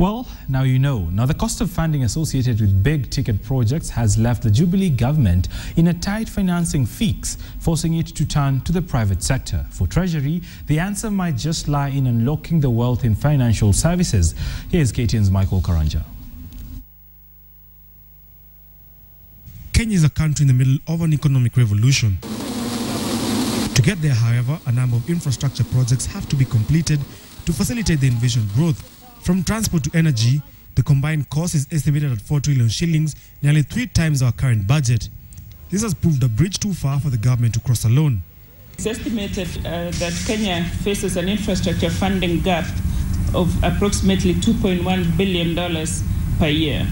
Well, now you know. Now, the cost of funding associated with big-ticket projects has left the Jubilee government in a tight financing fix, forcing it to turn to the private sector. For Treasury, the answer might just lie in unlocking the wealth in financial services. Here's KTN's Michael Karanja. Kenya is a country in the middle of an economic revolution. To get there, however, a number of infrastructure projects have to be completed to facilitate the envisioned growth. From transport to energy, the combined cost is estimated at 4 trillion shillings, nearly 3 times our current budget. This has proved a bridge too far for the government to cross alone. It's estimated that Kenya faces an infrastructure funding gap of approximately $2.1 billion per year.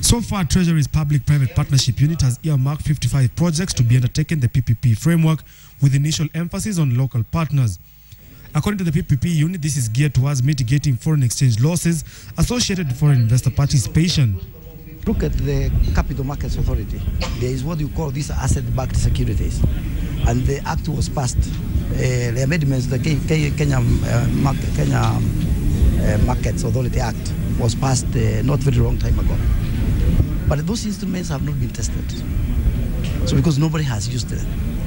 So far, Treasury's public-private partnership unit has earmarked 55 projects to be undertaken in the PPP framework, with initial emphasis on local partners. According to the PPP unit, this is geared towards mitigating foreign exchange losses associated with foreign investor participation. Look at the Capital Markets Authority. There is what you call these asset-backed securities. And the act was passed. The amendments, the Kenya Markets Authority Act was passed not very long time ago. But those instruments have not been tested. So because nobody has used them.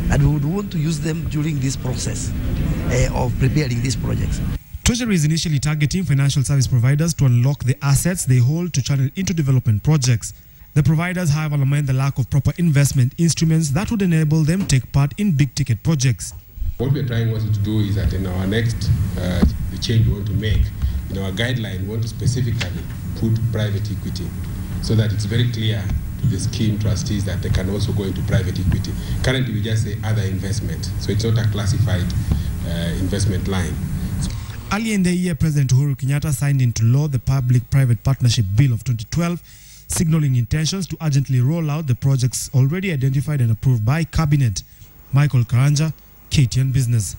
And we would want to use them during this process of preparing these projects. Treasury is initially targeting financial service providers to unlock the assets they hold to channel into development projects. The providers, however, lament the lack of proper investment instruments that would enable them to take part in big-ticket projects. What we're trying also to do is that in our next the change we want to make, in our guideline, we want to specifically put private equity so that it's very clear to the scheme trustees that they can also go into private equity. Currently, we just say other investment, so it's not a classified investment line. Earlier in the year, President Uhuru Kenyatta signed into law the Public-Private Partnership Bill of 2012, signaling intentions to urgently roll out the projects already identified and approved by Cabinet. Michael Karanja, KTN Business.